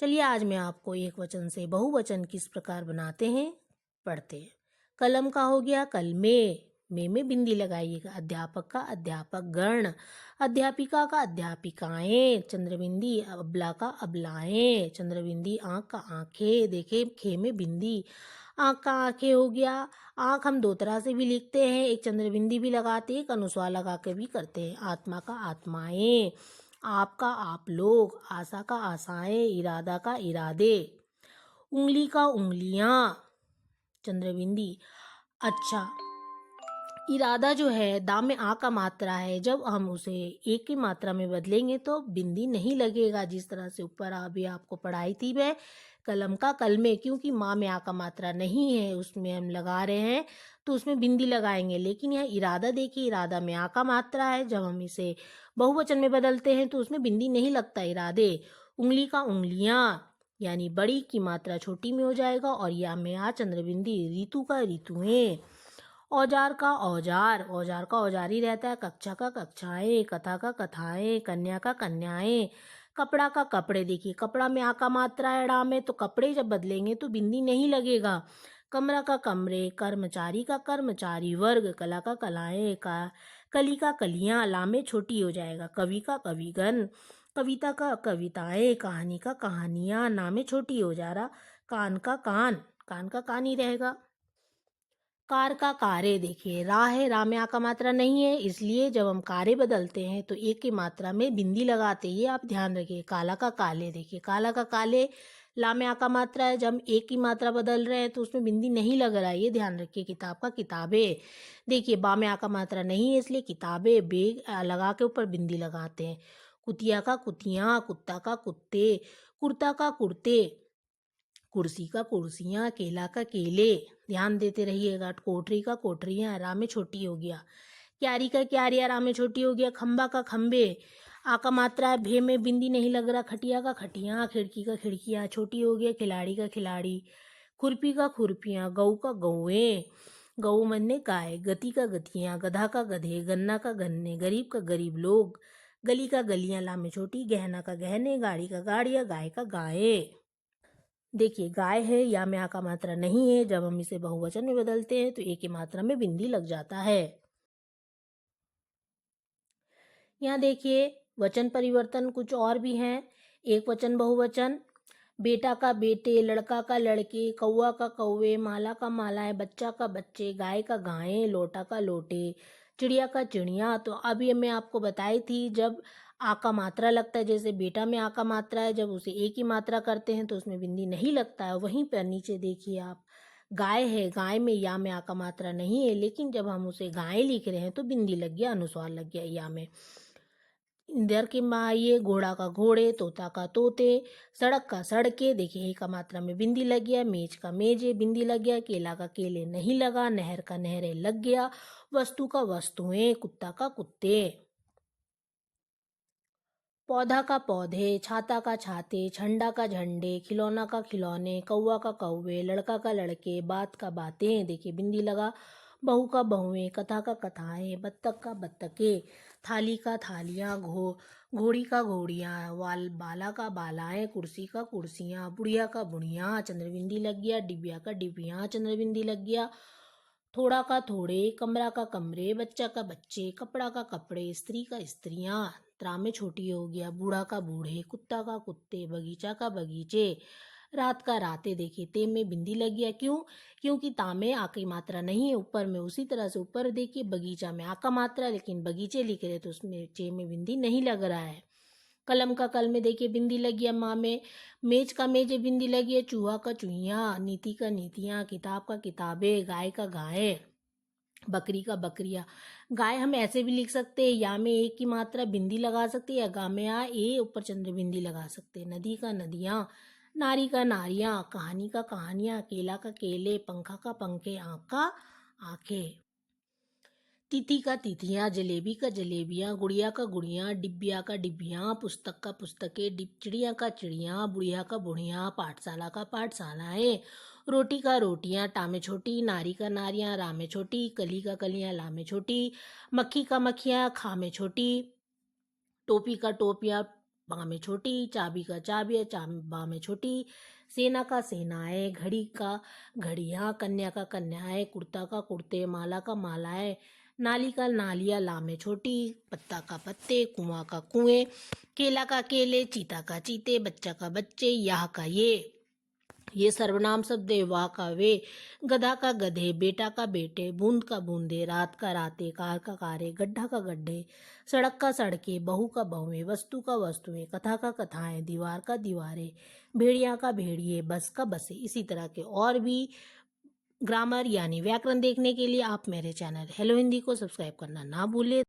चलिए आज मैं आपको एक वचन से बहुवचन किस प्रकार बनाते हैं पढ़ते हैं। कलम का हो गया कल में बिंदी लगाइएगा। अध्यापक का अध्यापक गण, अध्यापिका का अध्यापिकाएं, चंद्रबिंदी अबला का अबलाएं, चंद्रबिंदी आंख का आंखें, देखे खे में बिंदी, आंख का आंखें हो गया। आंख हम दो तरह से भी लिखते हैं, एक चंद्रबिंदी भी लगाते हैं, एक अनुस्वार लगा के भी करते हैं। आत्मा का आत्माएं, आपका आप लोग, आशा का आशाएं, इरादा का इरादे, उंगली का उंगलियां, चंद्रबिंदी। अच्छा, इरादा जो है दा में आ का मात्रा है, जब हम उसे एक की मात्रा में बदलेंगे तो बिंदी नहीं लगेगा। जिस तरह से ऊपर अभी आपको पढ़ाई थी मैं, कलम का कल में, क्योंकि माँ में आ का मात्रा नहीं है उसमें हम लगा रहे हैं तो उसमें बिंदी लगाएंगे। लेकिन यह इरादा देखिए, इरादा में आ का मात्रा है, जब हम इसे बहुवचन में बदलते हैं तो उसमें बिंदी नहीं लगता इरादे। उंगली का उंगलियां, यानी बड़ी की मात्रा छोटी में हो जाएगा और या में आ चंद्रबिंदी। ऋतु का ऋतुएं, औजार का औजार, औजार का औजार ही रहता है। कक्षा का कक्षाएं, कथा का कथाएं, कन्या का कन्याएं, कपड़ा का कपड़े। देखिए कपड़ा में आ का मात्रा है डा में, तो कपड़े जब बदलेंगे तो बिंदी नहीं लगेगा। कमरा का कमरे, कर्मचारी का कर्मचारी वर्ग, कला का कलाएं, का कली का कलियां, ला में छोटी हो जाएगा। कवि का कविगण, कविता का कविताएं, कहानी का कहानियां, ना में छोटी हो जा रहा। कान का कान, कान का कान ही रहेगा। कार का कारे, देखिए रा है, रा में आ का मात्रा नहीं है, इसलिए जब हम कारे बदलते हैं तो एक की मात्रा में बिंदी लगाते हैं, ये आप ध्यान रखिए। काला का काले, देखिए काला का काले, ला में आ का मात्रा है, जब हम एक की मात्रा बदल रहे हैं तो उसमें बिंदी नहीं लग रहा है, ये ध्यान रखिए। किताब का किताबें, देखिए बा में आ का मात्रा नहीं है इसलिए किताबें बेग लगा के ऊपर बिंदी लगाते हैं। कुतिया का कुतियां, कुत्ता का कुत्ते, कुर्ता का कुर्ते, कुर्सी का कुर्सियां, केला का केले, ध्यान देते रहिएगा। कोठरी का कोठरियां, रा में छोटी हो गया। क्यारी का क्यारिया, रा में छोटी हो गया। खंबा का खंबे, आ का मात्रा है, भे में बिंदी नहीं लग रहा। खटिया का खटियां, खिड़की का खिड़कियां, छोटी हो गया। खिलाड़ी का खिलाड़ी, खुरपी का खुरपियां, गऊ का गौएं, गऊ मन गाय, गति का गतियां, गधा का गधे, गन्ना का गन्ने, गरीब का गरीब लोग, गली का गलियां, ला में छोटी। गहना का गहने, गाड़ी का गाड़ियां, गाय का गाये। देखिए गाय है, या में आ का मात्रा नहीं है, जब हम इसे बहुवचन में बदलते हैं तो एक की मात्रा में बिंदी लग जाता है। यहाँ देखिए वचन परिवर्तन कुछ और भी हैं। एक वचन बहुवचन, बेटा का बेटे, लड़का का लड़के, कौवा का कौवे, माला का मालाएं, बच्चा का बच्चे, गाय का गायें, लोटा का लोटे, चिड़िया का चिड़िया। तो अब ये मैं आपको बताई थी, जब आ का मात्रा लगता है, जैसे बेटा में आ का मात्रा है, जब उसे ए की मात्रा करते हैं तो उसमें बिंदी नहीं लगता है। वहीं पर नीचे देखिए आप, गाय है, गाय में या में आ का मात्रा नहीं है, लेकिन जब हम उसे गाय लिख रहे हैं तो बिंदी लग गया, अनुस्वार लग गया या में। इंदर के माइये, घोड़ा का घोड़े, तोता का तोते, सड़क का सड़के, देखिए ही का मात्रा में बिंदी लग गया। मेज का मेजे, बिंदी लग गया। केला का केले नहीं लगा। नहर का नहरे लग गया। वस्तु का वस्तुएं, कुत्ता का कुत्ते। पौधा का पौधे, छाता का छाते, झंडा का झंडे, खिलौना का खिलौने, कौवा का कौवे, लड़का का लड़के, बात का बातें, देखिए बिंदी लगा। बहू का बहुएं, कथा का कथाएं, बत्तख का बत्तके, थाली का थालियां, घोड़ी का घोड़ियां, बाला का बालाएं, कुर्सी का कुर्सियां, बुढ़िया का बुढ़िया, चंद्रबिंदी लग गया। डिबिया का डिबिया, चंद्रबिंदी लग गया। थोड़ा का थोड़े, कमरा का कमरे, बच्चा का बच्चे, कपड़ा का कपड़े, स्त्री का स्त्रियां, त्रा में छोटी हो गया। बूढ़ा का बूढ़े, कुत्ता का कुत्ते, बगीचा का बगीचे, रात का राते, देखिए ते में बिंदी लग गया। क्यों? क्योंकि ता में आ की मात्रा नहीं है ऊपर में। उसी तरह से ऊपर देखिए बगीचा में आ का मात्रा, लेकिन बगीचे लिख रहे तो उसमें चे में बिंदी नहीं लग रहा है। कलम का कल में देखिए बिंदी लगी है माँ में। मेज का मेज बिंदी लगी है। चूहा का चूहिया, नीति का नीतियाँ, किताब का किताबें, गाय का गाय, बकरी का बकरिया। गाय हम ऐसे भी लिख सकते हैं, या में एक की मात्रा बिंदी लगा सकते हैं, या गा में आ ए ऊपर चंद्र बिंदी लगा सकते हैं। नदी का नदियाँ, नारी का नारियाँ, कहानी का कहानियाँ, केला का केले, पंखा का पंखे, आँख का आँखें। तिथि का तिथियाँ, जलेबी का जलेबियाँ, गुड़िया का गुड़ियाँ, डिब्बिया का डिब्बियाँ, पुस्तक का पुस्तकें, चिड़िया का चिड़िया, बुढ़िया का बुढ़िया, पाठशाला का पाठशालाएं, रोटी का रोटियाँ, टा में छोटी, नारी का नारियाँ, रा में छोटी, कली का कलियाँ, ला में छोटी, मक्खी का मक्खियाँ, खा में छोटी, टोपी का टोपियाँ, बा में छोटी, चाबी का चाबी, बा में छोटी, सेना का सेनाएं, घड़ी का घड़ियां, कन्या का कन्याएं, कुर्ता का कुर्ते, माला का मालाएं, नाली का नालियां, ला में छोटी, पत्ता का पत्ते, कुआं का कुएं, केला का केले, चीता का चीते, बच्चा का बच्चे, याह का ये सर्वनाम शब्द है, वाह का वे, गधा का गधे, बेटा का बेटे, बूंद का बूंदे, रात का राते, कार का कारे, गड्ढा का गड्ढे, सड़क का सड़के, बहू का बहुएं, वस्तु का वस्तुएं, कथा का कथाएं, दीवार का दीवारें, भेड़िया का भेड़िए, बस का बसे। इसी तरह के और भी ग्रामर यानी व्याकरण देखने के लिए आप मेरे चैनल हेलो हिंदी को सब्सक्राइब करना ना भूलें।